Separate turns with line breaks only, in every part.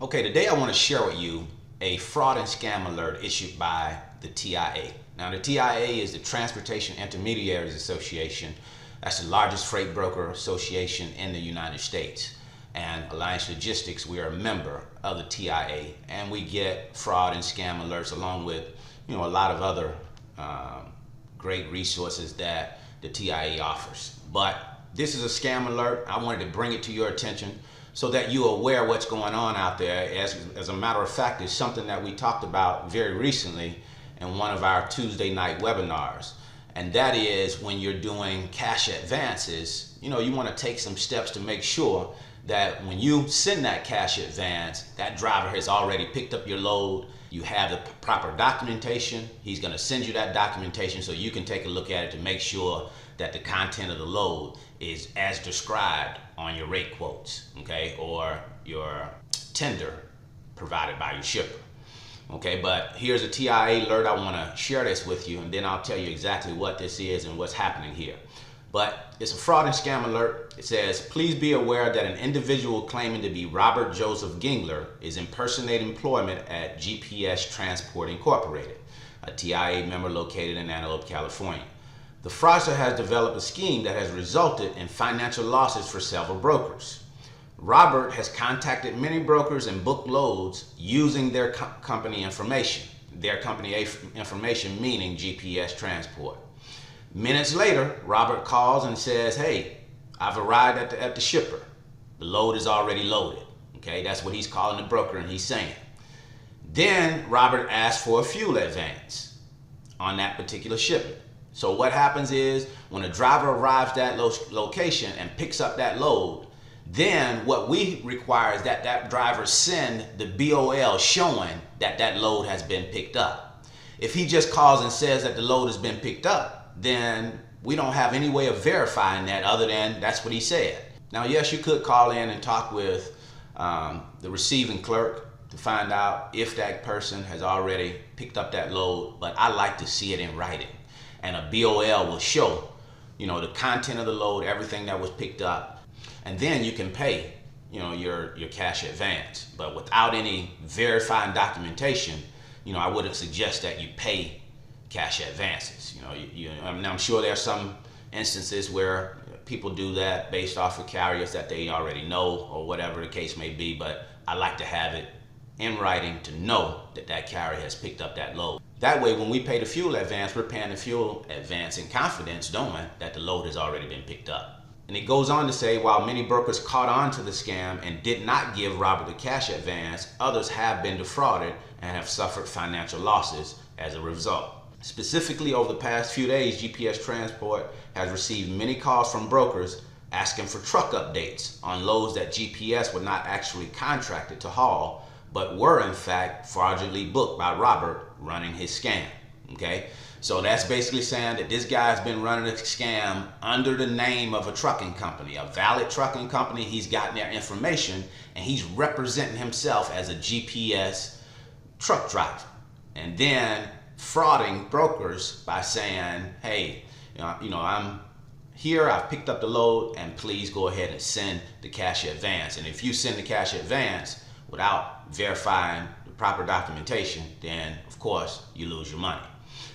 Okay, today I want to share with you a fraud and scam alert issued by the TIA. Now, the TIA is the Transportation Intermediaries Association. That's the largest freight broker association in the United States. And Alliance Logistics, we are a member of the TIA, and we get fraud and scam alerts along with, a lot of other great resources that the TIA offers. But this is a scam alert. I wanted to bring it to your attention so that you're aware of what's going on out there. As a matter of fact, it's something that we talked about very recently in one of our Tuesday night webinars. And that is when you're doing cash advances, you want to take some steps to make sure that when you send that cash advance, that driver has already picked up your load. You have the proper documentation. He's going to send you that documentation so you can take a look at it to make sure that the content of the load is as described on your rate quotes, okay, or your tender provided by your shipper. Okay, but here's a TIA alert. I want to share this with you, and then I'll tell you exactly what this is and what's happening here. But it's a fraud and scam alert. It says, please be aware that an individual claiming to be Robert Joseph Gengler is impersonating employment at GPS Transport Incorporated, a TIA member located in Antelope, California. The fraudster has developed a scheme that has resulted in financial losses for several brokers. Robert has contacted many brokers and booked loads using their company information. Their company information meaning GPS Transport. Minutes later, Robert calls and says, hey, I've arrived at the shipper. The load is already loaded. Okay, that's what he's calling the broker and he's saying. Then Robert asks for a fuel advance on that particular shipment. So what happens is when a driver arrives at that location and picks up that load, then what we require is that that driver send the BOL showing that that load has been picked up. If he just calls and says that the load has been picked up, then we don't have any way of verifying that other than that's what he said. Now, yes, you could call in and talk with the receiving clerk to find out if that person has already picked up that load, but I like to see it in writing. And a BOL will show, the content of the load, everything that was picked up. And then you can pay, your cash advance. But without any verifying documentation, I wouldn't suggest that you pay cash advances. I'm sure there are some instances where people do that based off of carriers that they already know or whatever the case may be. But I like to have it in writing to know that that carrier has picked up that load. That way, when we pay the fuel advance, we're paying the fuel advance in confidence, knowing that the load has already been picked up. And it goes on to say, while many brokers caught on to the scam and did not give Robert the cash advance, others have been defrauded and have suffered financial losses as a result. Specifically, over the past few days, GPS Transport has received many calls from brokers asking for truck updates on loads that GPS were not actually contracted to haul, but were in fact fraudulently booked by Robert running his scam. Okay, so that's basically saying that this guy's been running a scam under the name of a trucking company, a valid trucking company. He's gotten their information and he's representing himself as a GPS truck driver, and then frauding brokers by saying, hey, I'm here, I've picked up the load, and please go ahead and send the cash advance. And if you send the cash advance without verifying the proper documentation, then of course you lose your money.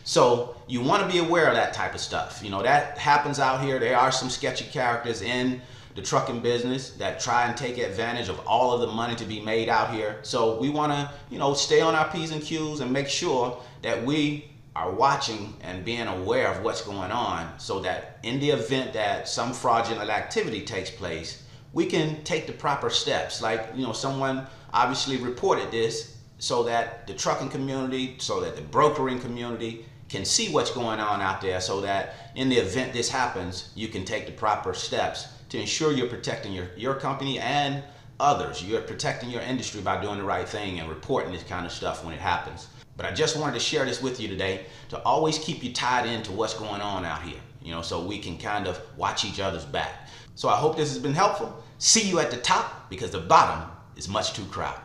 So you want to be aware of that type of stuff. That happens out here. There are some sketchy characters in the trucking business that try and take advantage of all of the money to be made out here. So we want to, stay on our P's and Q's and make sure that we are watching and being aware of what's going on, so that in the event that some fraudulent activity takes place, we can take the proper steps. Like, someone obviously reported this so that the trucking community, so that the brokering community can see what's going on out there, so that in the event this happens, you can take the proper steps to ensure you're protecting your company and others. You're protecting your industry by doing the right thing and reporting this kind of stuff when it happens. But I just wanted to share this with you today to always keep you tied into what's going on out here, so we can kind of watch each other's back. So I hope this has been helpful. See you at the top, because the bottom is much too crowded.